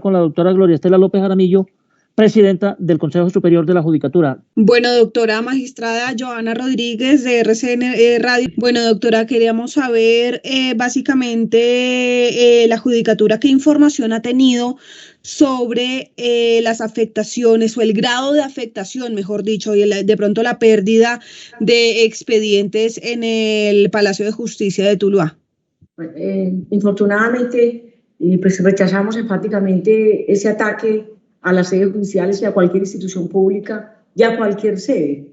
con la doctora Gloria Estela López Jaramillo, presidenta del Consejo Superior de la Judicatura. Bueno, doctora magistrada Joana Rodríguez de RCN Radio. Bueno, doctora, queríamos saber básicamente la Judicatura qué información ha tenido sobre las afectaciones o el grado de afectación, mejor dicho, y de pronto la pérdida de expedientes en el Palacio de Justicia de Tuluá. Infortunadamente, pues rechazamos enfáticamente ese ataque a las sedes judiciales y a cualquier institución pública y a cualquier sede,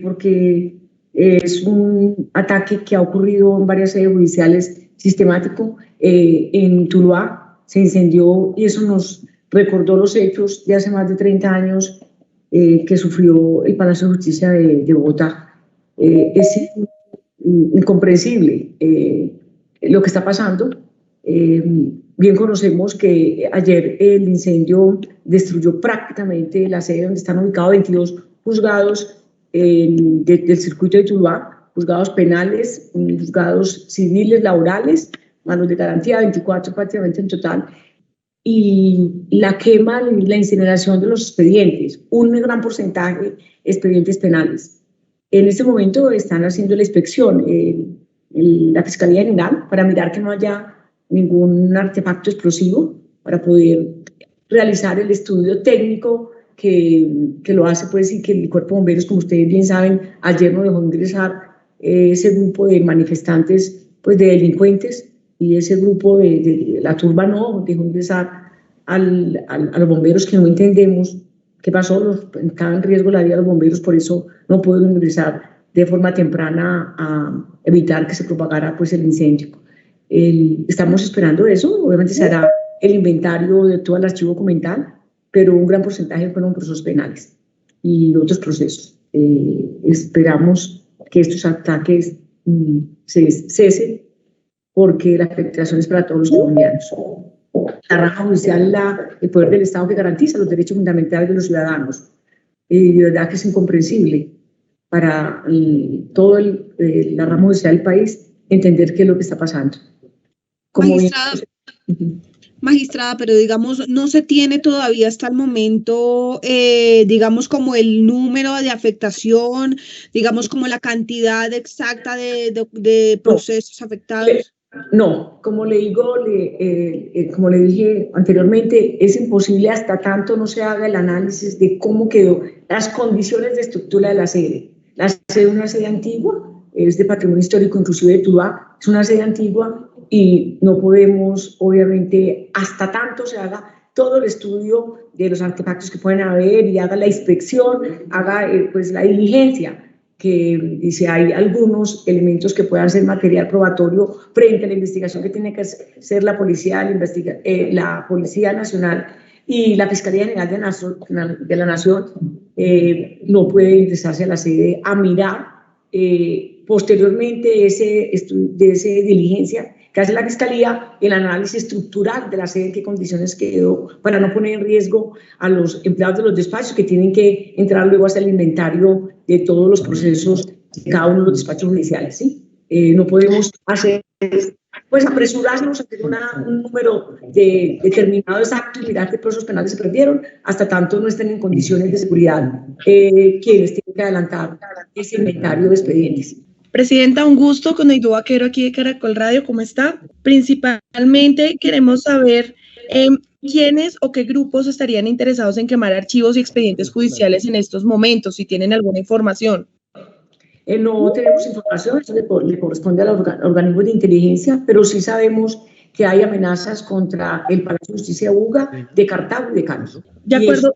porque es un ataque que ha ocurrido en varias sedes judiciales sistemático. En Tuluá se incendió y eso nos recordó los hechos de hace más de 30 años que sufrió el Palacio de Justicia de Bogotá. Es incomprensible lo que está pasando. Bien conocemos que ayer el incendio destruyó prácticamente la sede donde están ubicados 22 juzgados del circuito de Tuluá, juzgados penales, juzgados civiles, laborales, manos de garantía, 24 prácticamente en total, y la quema, la incineración de los expedientes, un gran porcentaje de expedientes penales. En este momento están haciendo la inspección la Fiscalía General para mirar que no haya ningún artefacto explosivo, para poder realizar el estudio técnico que lo hace, pues, y que el Cuerpo de Bomberos, como ustedes bien saben, ayer no dejó ingresar ese grupo de manifestantes, pues de delincuentes, y ese grupo de la turba no dejó ingresar a los bomberos, que no entendemos qué pasó, estaba en riesgo la vida de los bomberos, por eso no pudieron ingresar de forma temprana a evitar que se propagara, pues, el incendio. Estamos esperando eso, obviamente se hará el inventario de todo el archivo documental, pero un gran porcentaje fueron procesos penales y otros procesos. Esperamos que estos ataques se cesen, porque la afectación es para todos los colombianos. La rama judicial es el poder del Estado que garantiza los derechos fundamentales de los ciudadanos. De verdad que es incomprensible para toda la rama judicial del país entender qué es lo que está pasando. Magistrada, pero digamos, no se tiene todavía hasta el momento, digamos, como el número de afectación, digamos, como la cantidad exacta de procesos afectados. No, como le digo, como le dije anteriormente, es imposible hasta tanto no se haga el análisis de cómo quedó, las condiciones de estructura de la sede. La sede es una sede antigua, es de patrimonio histórico inclusive de Tuluá, es una sede antigua, y no podemos, obviamente, hasta tanto se haga todo el estudio de los artefactos que pueden haber y haga la inspección, haga pues la diligencia, que dice hay algunos elementos que puedan ser material probatorio frente a la investigación que tiene que hacer la Policía, la Policía Nacional y la Fiscalía General de la Nación. No puede ingresarse a la sede a mirar posteriormente de esa diligencia que hace la Fiscalía, el análisis estructural de la sede, en qué condiciones quedó, para no poner en riesgo a los empleados de los despachos que tienen que entrar luego hasta el inventario de todos los procesos de cada uno de los despachos judiciales, ¿sí? No podemos pues apresurarnos a tener un número determinado exacto y mirar qué procesos penales se perdieron, hasta tanto no estén en condiciones de seguridad quienes tienen que adelantar ese inventario de expedientes. Presidenta, un gusto con Aidó Vaquero aquí de Caracol Radio, ¿cómo está? Principalmente queremos saber quiénes o qué grupos estarían interesados en quemar archivos y expedientes judiciales en estos momentos, si tienen alguna información. No tenemos información, eso le corresponde a los organismos de inteligencia, pero sí sabemos que hay amenazas contra el Palacio de Justicia de Buga, de Cartago y de Cali. De acuerdo.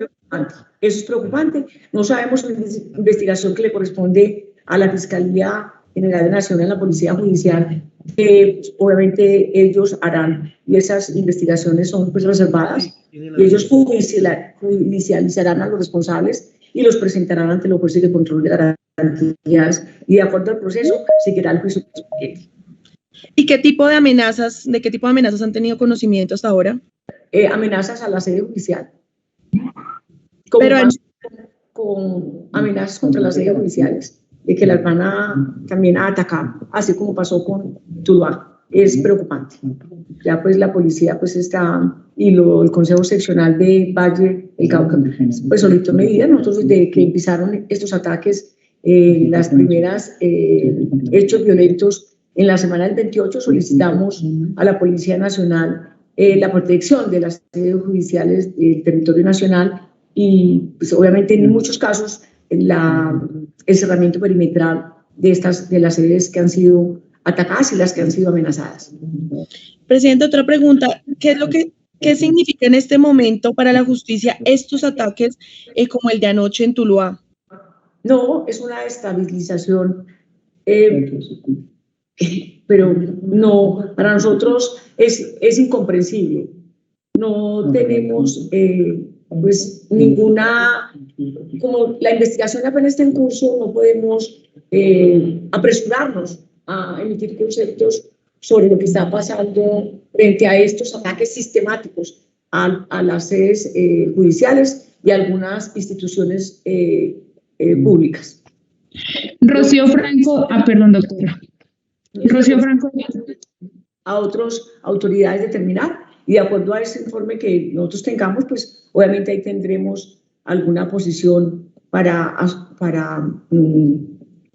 Eso es preocupante. No sabemos una investigación que le corresponde a la Fiscalía General de la Nación, a la Policía Judicial, que obviamente ellos harán, y esas investigaciones son, pues, reservadas, y ellos judicializarán a los responsables y los presentarán ante los jueces de control de garantías, y de acuerdo al proceso seguirá el juicio. ¿Y qué tipo de amenazas han tenido conocimiento hasta ahora? Amenazas a la sede judicial. Con amenazas contra las sedes judiciales, de que las van a también a atacar, así como pasó con Tuluá. es preocupante. Ya pues la policía pues está, y el Consejo Seccional de Valle del Cauca, pues solicitó medidas. Nosotros desde que empezaron estos ataques, las primeras hechos violentos en la semana del 28, solicitamos a la Policía Nacional la protección de las sedes judiciales del territorio nacional y pues obviamente en muchos casos el cerramiento perimetral de las sedes que han sido atacadas y las que han sido amenazadas. Presidente, otra pregunta. ¿Qué significa en este momento para la justicia estos ataques como el de anoche en Tuluá? No, es una estabilización, pero no, para nosotros es incomprensible. No tenemos pues ninguna, como la investigación apenas está en curso, no podemos apresurarnos a emitir conceptos sobre lo que está pasando frente a estos ataques sistemáticos a las sedes judiciales y a algunas instituciones públicas. Rocío Franco, perdón, doctora. Rocío Franco. A otras autoridades determinar y de acuerdo a ese informe que nosotros tengamos, pues obviamente ahí tendremos alguna posición para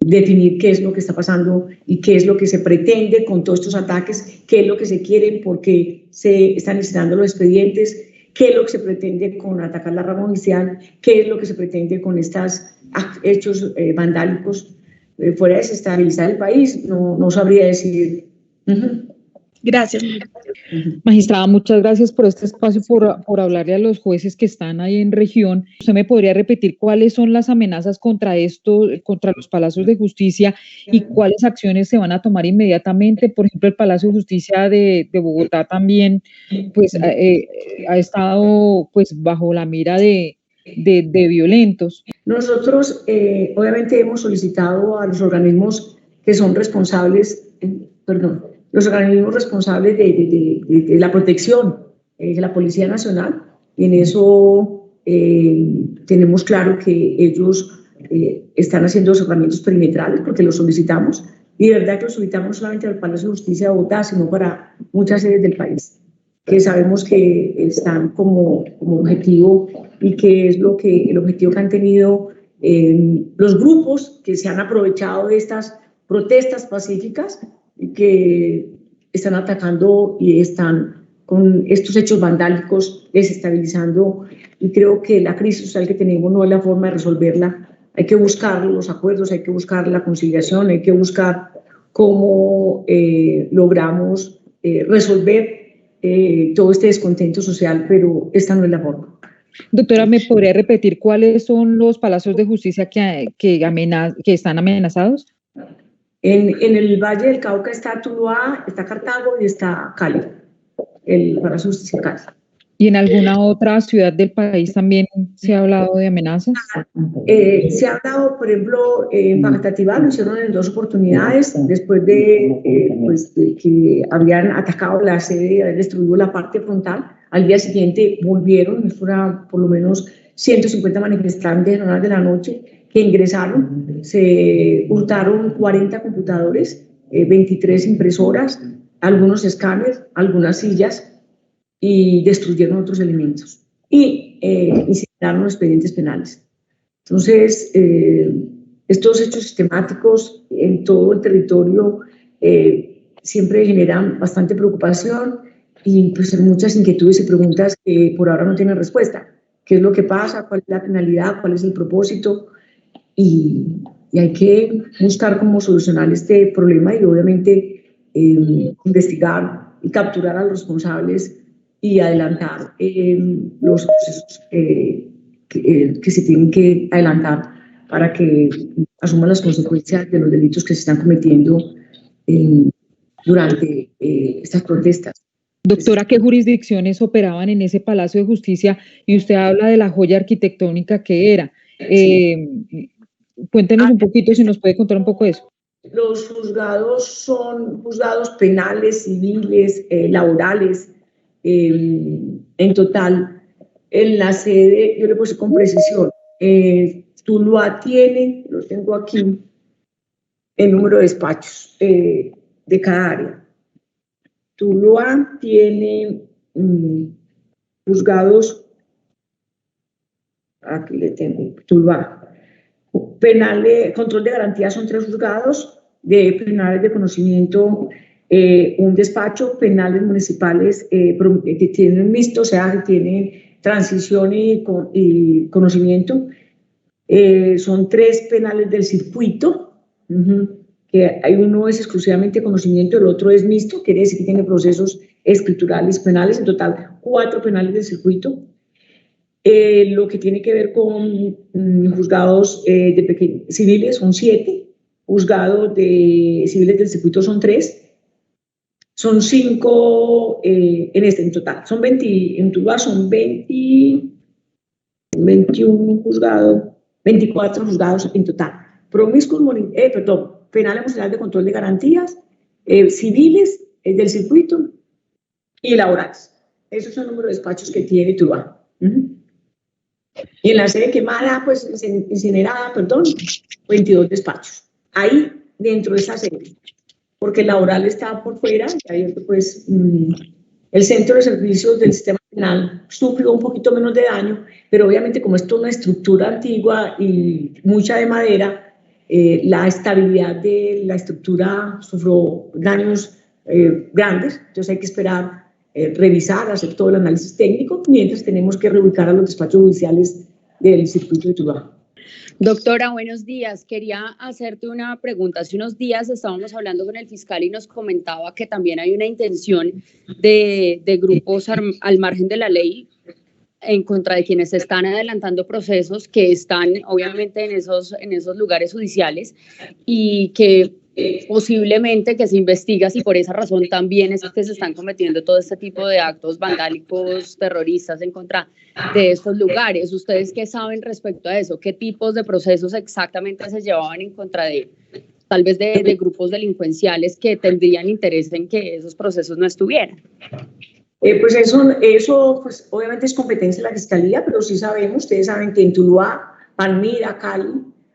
definir qué es lo que está pasando y qué es lo que se pretende con todos estos ataques, qué es lo que se quieren, por qué se están necesitando los expedientes, qué es lo que se pretende con atacar la rama judicial, qué es lo que se pretende con estos hechos vandálicos. Fuera de desestabilizar el país, no sabría decir. Gracias. Magistrada, muchas gracias por este espacio, por hablarle a los jueces que están ahí en región. ¿Usted me podría repetir cuáles son las amenazas contra los palacios de justicia y cuáles acciones se van a tomar inmediatamente? Por ejemplo, el Palacio de Justicia de Bogotá también pues, ha estado pues, bajo la mira de violentos. Nosotros obviamente hemos solicitado a los organismos que son responsables, los organismos responsables de la protección de la Policía Nacional, y en eso tenemos claro que ellos están haciendo cerramientos perimetrales porque los solicitamos, y de verdad que los solicitamos no solamente al Palacio de Justicia de Bogotá, sino para muchas sedes del país, que sabemos que están como objetivo y que es el objetivo que han tenido los grupos que se han aprovechado de estas protestas pacíficas y que están atacando y están con estos hechos vandálicos desestabilizando, y creo que la crisis social que tenemos no es la forma de resolverla. Hay que buscar los acuerdos, hay que buscar la conciliación, hay que buscar cómo logramos resolver todo este descontento social, pero esta no es la forma. Doctora, ¿me podría repetir cuáles son los palacios de justicia que están amenazados? En el Valle del Cauca está Tuluá, está Cartago y está Cali, el Palacio de Justicia de Cali. ¿Y en alguna otra ciudad del país también se ha hablado de amenazas? Se ha hablado, por ejemplo, en Facatativá, lo hicieron en 2 oportunidades, después de que habían atacado la sede, habían destruido la parte frontal. Al día siguiente volvieron, fueron por lo menos 150 manifestantes en horas de la noche que ingresaron, se hurtaron 40 computadores, 23 impresoras, algunos escáneres, algunas sillas, y destruyeron otros elementos y incineraron los expedientes penales. Entonces, estos hechos sistemáticos en todo el territorio siempre generan bastante preocupación y pues muchas inquietudes y preguntas que por ahora no tienen respuesta. ¿Qué es lo que pasa? ¿Cuál es la finalidad? ¿Cuál es el propósito? Y hay que buscar cómo solucionar este problema y obviamente investigar y capturar a los responsables y adelantar los procesos que se tienen que adelantar para que asuman las consecuencias de los delitos que se están cometiendo durante estas protestas. Doctora, ¿qué jurisdicciones operaban en ese Palacio de Justicia? Y usted habla de la joya arquitectónica que era. Cuéntenos un poquito, si nos puede contar un poco de eso. Los juzgados son juzgados penales, civiles, laborales. En total, en la sede, yo le puse con precisión, Tuluá tiene, lo tengo aquí, el número de despachos de cada área. Tuluá tiene juzgados, aquí le tengo, Tuluá. Penal de control de garantía son 3 juzgados, de penales de conocimiento, un despacho, penales municipales que tienen mixto, o sea, que tienen transición y conocimiento. Son 3 penales del circuito, que hay uno es exclusivamente conocimiento, el otro es mixto, quiere decir que tiene procesos escriturales penales, en total 4 penales del circuito. Lo que tiene que ver con juzgados civiles son 7, juzgados de civiles del circuito son 3, son 5 en total, son 20, en Tuluá son 21 juzgados, 24 juzgados en total. Penal emocional de control de garantías, civiles del circuito y laborales. Esos son el número de despachos que tiene Tuluá. Y en la sede quemada, pues incinerada, 22 despachos. Ahí, dentro de esa sede, porque el laboral está por fuera, y ahí, pues, el centro de servicios del sistema penal sufrió un poquito menos de daño, pero obviamente como esto es una estructura antigua y mucha de madera, la estabilidad de la estructura sufrió daños grandes, entonces hay que esperar revisar, hacer todo el análisis técnico, mientras tenemos que reubicar a los despachos judiciales del circuito de Tuluá. Doctora, buenos días. Quería hacerte una pregunta. Hace unos días estábamos hablando con el fiscal y nos comentaba que también hay una intención de grupos al margen de la ley en contra de quienes están adelantando procesos que están obviamente en esos lugares judiciales y que posiblemente que se investiga si por esa razón también es que se están cometiendo todo este tipo de actos vandálicos, terroristas en contra de estos lugares. ¿Ustedes qué saben respecto a eso? ¿Qué tipos de procesos exactamente se llevaban en contra de, tal vez de grupos delincuenciales que tendrían interés en que esos procesos no estuvieran? Pues eso pues, obviamente es competencia de la Fiscalía, pero sí sabemos, ustedes saben que en Tuluá, Palmira, Cali,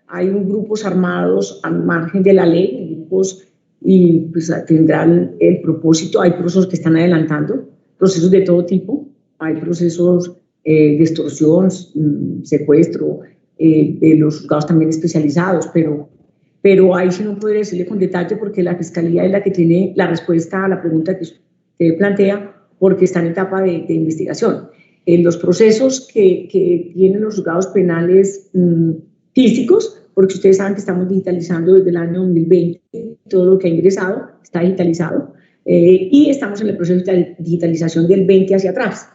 hay grupos armados al margen de la ley, grupos, y pues tendrán el propósito, hay procesos que están adelantando, procesos de todo tipo, hay procesos de extorsión, secuestro, de los juzgados también especializados, pero ahí sí no podría decirle con detalle porque la Fiscalía es la que tiene la respuesta a la pregunta que usted plantea, porque está en etapa de investigación. Los procesos que tienen los juzgados penales físicos, porque ustedes saben que estamos digitalizando desde el año 2020, todo lo que ha ingresado está digitalizado, y estamos en el proceso de digitalización del 20 hacia atrás.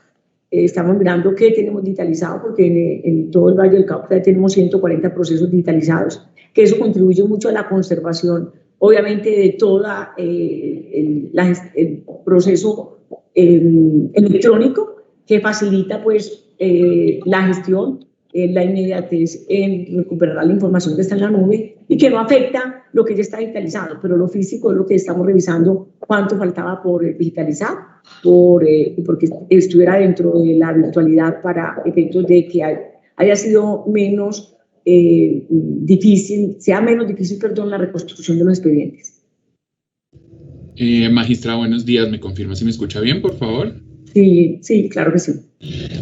Estamos mirando qué tenemos digitalizado, porque en todo el Valle del Cauca tenemos 140 procesos digitalizados, que eso contribuye mucho a la conservación, obviamente, de toda el proceso electrónico, que facilita pues la gestión, la inmediatez en recuperar la información que está en la nube y que no afecta lo que ya está digitalizado, pero lo físico es lo que estamos revisando, cuánto faltaba por digitalizar, porque estuviera dentro de la virtualidad para efectos de que haya sido menos sea menos difícil, la reconstrucción de los expedientes. Magistrada, buenos días. ¿Me confirma si me escucha bien, por favor? Sí, claro que sí.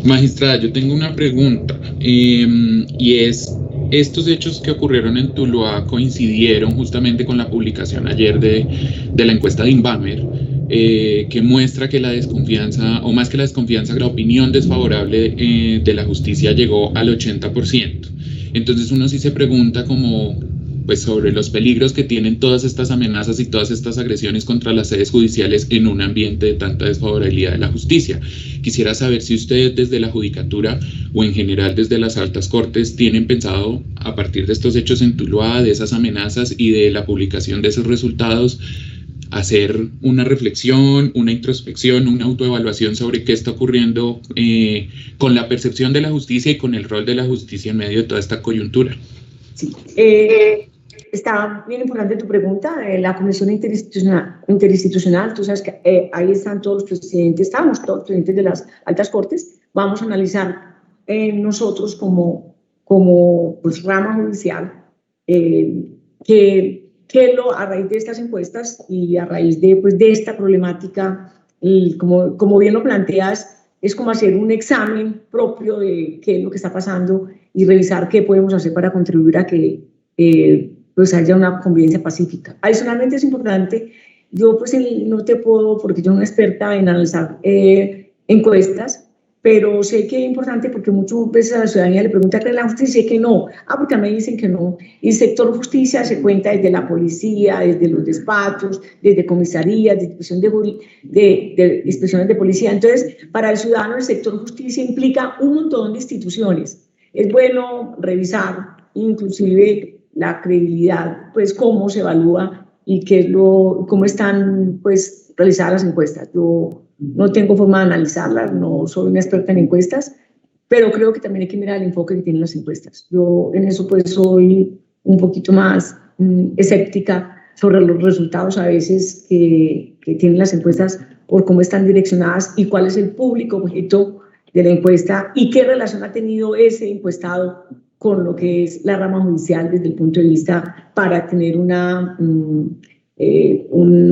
Magistrada, yo tengo una pregunta y es, estos hechos que ocurrieron en Tuluá coincidieron justamente con la publicación ayer de la encuesta de Inbamer, que muestra que la desconfianza, o más que la desconfianza, la opinión desfavorable de la justicia llegó al 80%. Entonces uno sí se pregunta como, pues, sobre los peligros que tienen todas estas amenazas y todas estas agresiones contra las sedes judiciales en un ambiente de tanta desfavorabilidad de la justicia. Quisiera saber si ustedes desde la Judicatura o en general desde las altas cortes tienen pensado, a partir de estos hechos en Tuluá, de esas amenazas y de la publicación de esos resultados, hacer una reflexión, una introspección, una autoevaluación sobre qué está ocurriendo con la percepción de la justicia y con el rol de la justicia en medio de toda esta coyuntura. Sí. Está bien importante tu pregunta. La Comisión Interinstitucional, tú sabes que ahí están todos los presidentes, estamos todos los presidentes de las altas cortes. Vamos a analizar nosotros como pues, rama judicial que a raíz de estas encuestas y a raíz de, pues, de esta problemática, como bien lo planteas, es como hacer un examen propio de qué es lo que está pasando y revisar qué podemos hacer para contribuir a que pues haya una convivencia pacífica. Adicionalmente es importante, yo pues no te puedo, porque yo no soy experta en analizar encuestas, pero sé que es importante porque muchas veces a la ciudadanía le pregunta ¿cree en la justicia? Y que no. Porque a mí dicen que no. Y el sector justicia se cuenta desde la policía, desde los despachos, desde comisarías, de inspecciones de policía. Entonces, para el ciudadano el sector justicia implica un montón de instituciones. Es bueno revisar inclusive la credibilidad, pues cómo se evalúa y cómo están pues realizadas las encuestas. Yo no tengo forma de analizarlas, no soy una experta en encuestas, pero creo que también hay que mirar el enfoque que tienen las encuestas. Yo en eso pues soy un poquito más escéptica sobre los resultados a veces que tienen las encuestas por cómo están direccionadas y cuál es el público objeto de la encuesta y qué relación ha tenido ese encuestado con lo que es la rama judicial desde el punto de vista para tener un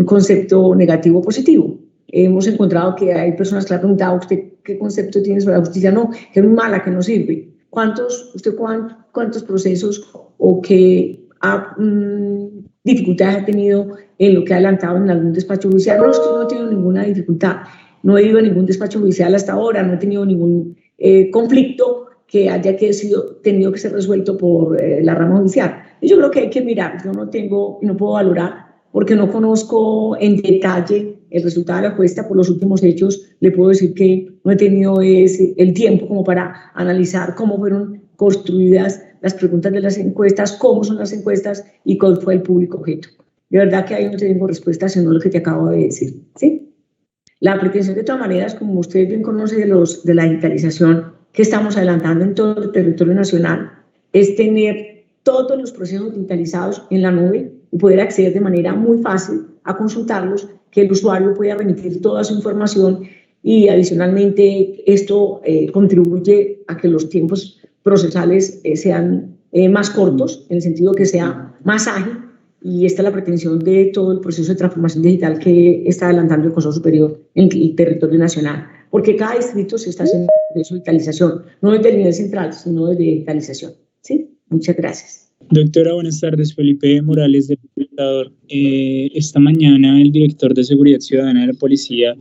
concepto negativo o positivo. Hemos encontrado que hay personas que le han preguntado ¿usted qué concepto tiene sobre la justicia? No, que es muy mala, que no sirve. ¿Cuántos procesos o qué dificultades ha tenido en lo que ha adelantado en algún despacho judicial? No, usted no ha tenido ninguna dificultad. No he ido a ningún despacho judicial hasta ahora, no he tenido ningún conflicto que haya tenido que ser resuelto por la rama judicial. Y yo creo que hay que mirar, yo no puedo valorar porque no conozco en detalle el resultado de la encuesta. Por los últimos hechos le puedo decir que no he tenido el tiempo como para analizar cómo fueron construidas las preguntas de las encuestas, cómo son las encuestas y cuál fue el público objeto. De verdad que ahí no tengo respuesta, sino lo que te acabo de decir, ¿sí? La pretensión, de todas maneras, como usted bien conoce de la digitalización que estamos adelantando en todo el territorio nacional, es tener todos los procesos digitalizados en la nube y poder acceder de manera muy fácil a consultarlos, que el usuario pueda remitir toda su información y adicionalmente esto contribuye a que los tiempos procesales sean más cortos, en el sentido que sea más ágil, y esta es la pretensión de todo el proceso de transformación digital que está adelantando el Consejo Superior en el territorio nacional, porque cada distrito se está haciendo de su digitalización, no desde el nivel central, sino desde digitalización. ¿Sí? Muchas gracias. Doctora, buenas tardes. Felipe Morales, del Libertador. Esta mañana el director de Seguridad Ciudadana de la Policía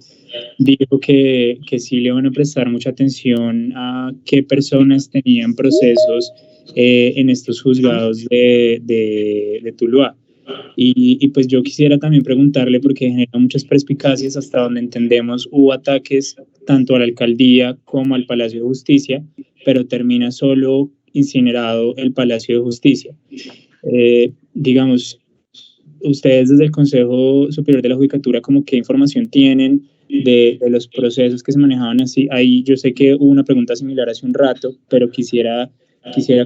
dijo que sí le van a prestar mucha atención a qué personas tenían procesos en estos juzgados de Tuluá. Y pues yo quisiera también preguntarle, porque genera muchas perspicacias, hasta donde entendemos hubo ataques tanto a la alcaldía como al Palacio de Justicia, pero termina solo incinerado el Palacio de Justicia. Digamos, ustedes desde el Consejo Superior de la Judicatura, ¿cómo qué información tienen de los procesos que se manejaban así? Ahí yo sé que hubo una pregunta similar hace un rato, pero quisiera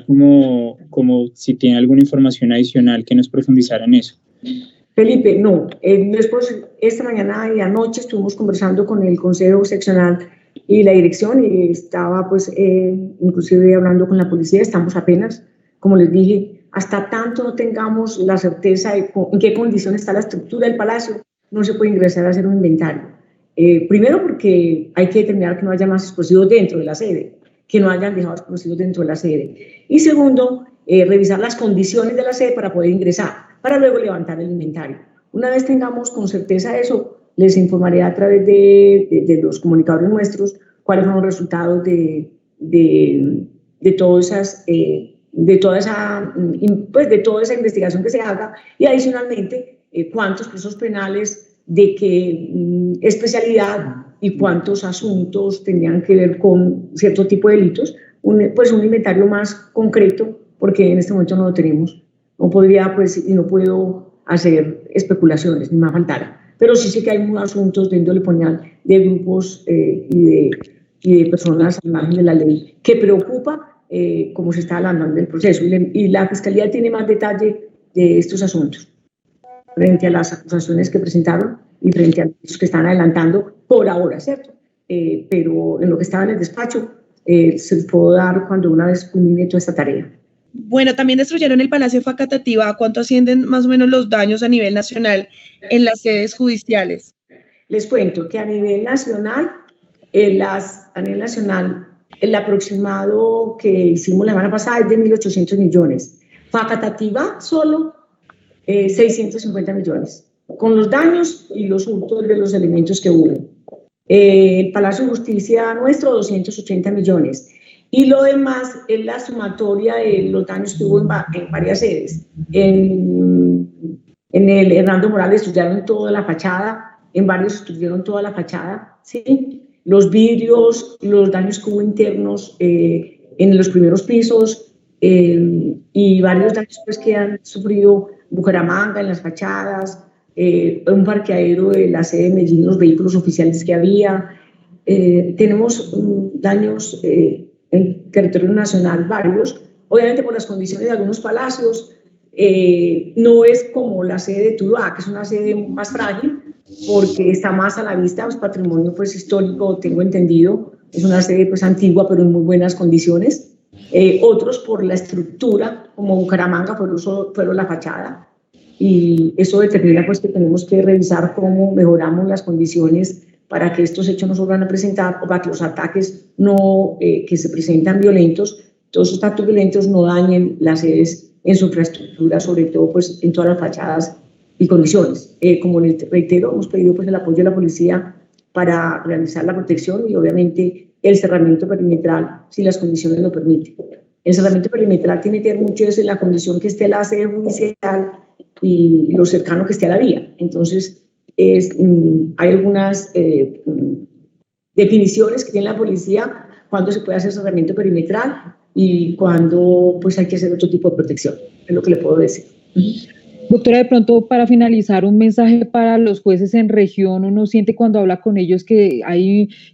como si tiene alguna información adicional que nos profundizara en eso. Felipe, no. Después, esta mañana y anoche estuvimos conversando con el Consejo Seccional y la dirección, y estaba pues inclusive hablando con la policía. Estamos apenas, como les dije, hasta tanto no tengamos la certeza de en qué condiciones está la estructura del palacio, no se puede ingresar a hacer un inventario. Primero porque hay que determinar que no haya más explosivos dentro de la sede, que no hayan dejado explosivos dentro de la sede. Y segundo, revisar las condiciones de la sede para poder ingresar, para luego levantar el inventario. Una vez tengamos con certeza eso, les informaré a través de los comunicadores nuestros cuáles son los resultados de toda esa investigación que se haga, y adicionalmente cuántos procesos penales, de qué especialidad y cuántos asuntos tendrían que ver con cierto tipo de delitos, un inventario más concreto, porque en este momento no lo tenemos. No podría, y no puedo hacer especulaciones, ni más faltara. Pero sí sé que hay muchos asuntos de índole penal de grupos y de personas al margen de la ley que preocupa cómo se está hablando del proceso. Y la Fiscalía tiene más detalle de estos asuntos frente a las acusaciones que presentaron y frente a los que están adelantando por ahora, ¿cierto? Pero en lo que estaba en el despacho se les puedo dar cuando una vez culmine toda esta tarea. Bueno, también destruyeron el Palacio de Facatativá. ¿A cuánto ascienden más o menos los daños a nivel nacional en las sedes judiciales? Les cuento que a nivel nacional, el aproximado que hicimos la semana pasada es de 1.800 millones. Facatativá solo 650 millones, con los daños y los hurtos de los elementos que hubo. El Palacio de Justicia nuestro, 280 millones. Y lo demás es la sumatoria de los daños que hubo en varias sedes. En el Hernando Morales destruyeron toda la fachada, en varios destruyeron toda la fachada, ¿sí? Los vidrios, los daños que hubo internos en los primeros pisos y varios daños pues, que han sufrido Bucaramanga en las fachadas, un parqueadero de la sede de Medellín, los vehículos oficiales que había. Tenemos daños en territorio nacional varios, obviamente por las condiciones de algunos palacios. No es como la sede de Tuluá, que es una sede más frágil, porque está más a la vista, es patrimonio pues, histórico, tengo entendido, es una sede pues, antigua, pero en muy buenas condiciones. Otros por la estructura, como Bucaramanga, fueron la fachada, y eso determina pues, que tenemos que revisar cómo mejoramos las condiciones para que estos hechos no se vuelvan a presentar o para que los ataques que se presentan violentos, todos esos actos violentos no dañen las sedes en su infraestructura, sobre todo pues, en todas las fachadas y condiciones. Como les reitero, hemos pedido pues, el apoyo de la policía para realizar la protección y obviamente el cerramiento perimetral si las condiciones lo permiten. El cerramiento perimetral tiene que ver mucho en la condición que esté la sede judicial y lo cercano que esté a la vía. Entonces, hay algunas definiciones que tiene la policía cuando se puede hacer cerramiento perimetral y cuando pues, hay que hacer otro tipo de protección, es lo que le puedo decir. Doctora, de pronto para finalizar, un mensaje para los jueces en región. Uno siente cuando habla con ellos que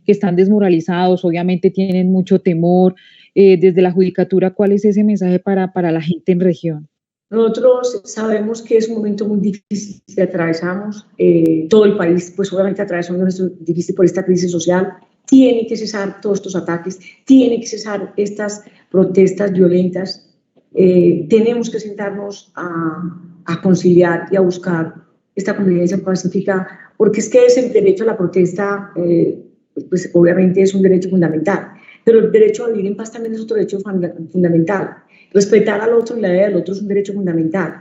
están desmoralizados, obviamente tienen mucho temor. Desde la judicatura, ¿cuál es ese mensaje para la gente en región? Nosotros sabemos que es un momento muy difícil que atravesamos, todo el país, pues obviamente atravesamos un momento difícil por esta crisis social. Tiene que cesar todos estos ataques, tiene que cesar estas protestas violentas. Tenemos que sentarnos a conciliar y a buscar esta convivencia pacífica, porque es que ese derecho a la protesta, pues obviamente es un derecho fundamental, pero el derecho a vivir en paz también es otro derecho fundamental. Respetar al otro y la idea del otro es un derecho fundamental.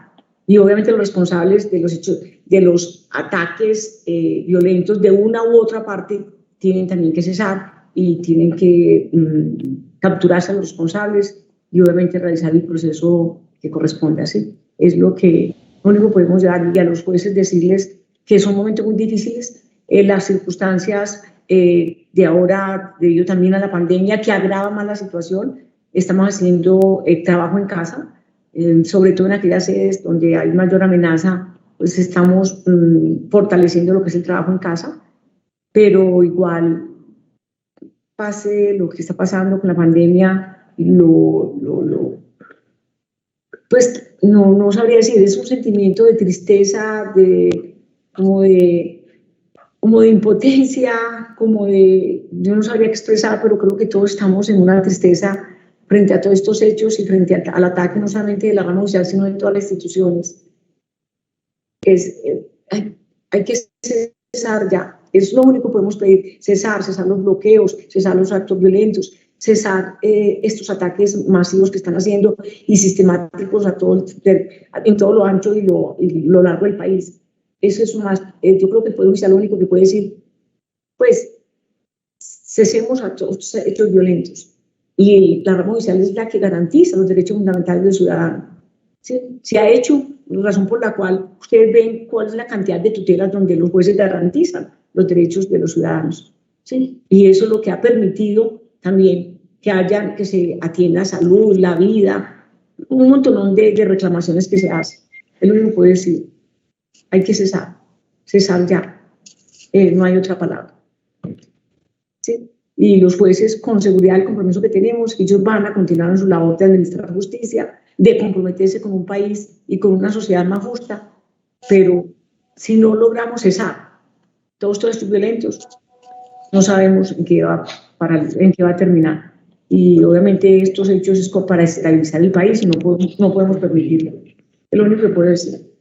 Y obviamente los responsables de los hechos, de los ataques violentos de una u otra parte tienen también que cesar y tienen que capturarse a los responsables y obviamente realizar el proceso que corresponde. Así es lo único que podemos dar, y a los jueces decirles que son momentos muy difíciles, las circunstancias de ahora, debido también a la pandemia que agrava más la situación. Estamos haciendo trabajo en casa, sobre todo en aquellas sedes donde hay mayor amenaza, pues estamos fortaleciendo lo que es el trabajo en casa, pero igual pase lo que está pasando con la pandemia, pues no sabría decir, es un sentimiento de tristeza, como de impotencia, yo no sabría expresar, pero creo que todos estamos en una tristeza frente a todos estos hechos y frente al ataque no solamente de la rama judicial, sino de todas las instituciones. Hay que cesar ya, es lo único que podemos pedir, cesar los bloqueos, cesar los actos violentos, cesar estos ataques masivos que están haciendo y sistemáticos en todo lo ancho y lo largo del país. Eso es más, yo creo que el Poder Judicial lo único que puede decir, pues, cesemos a todos estos hechos violentos. Y la rama judicial es la que garantiza los derechos fundamentales del ciudadano. ¿Sí? Se ha hecho, razón por la cual ustedes ven cuál es la cantidad de tutelas donde los jueces garantizan los derechos de los ciudadanos. ¿Sí? Y eso es lo que ha permitido también que se atienda salud, la vida, un montón de reclamaciones que se hacen. Es lo único que puedo decir. Hay que cesar ya. No hay otra palabra. ¿Sí? Y los jueces, con seguridad, el compromiso que tenemos, ellos van a continuar en su labor de administrar justicia, de comprometerse con un país y con una sociedad más justa, pero si no logramos cesar todos estos violentos, no sabemos en qué va a terminar. y obviamente estos hechos es para estabilizar el país y no podemos permitirlo. Es lo único que puedo decir.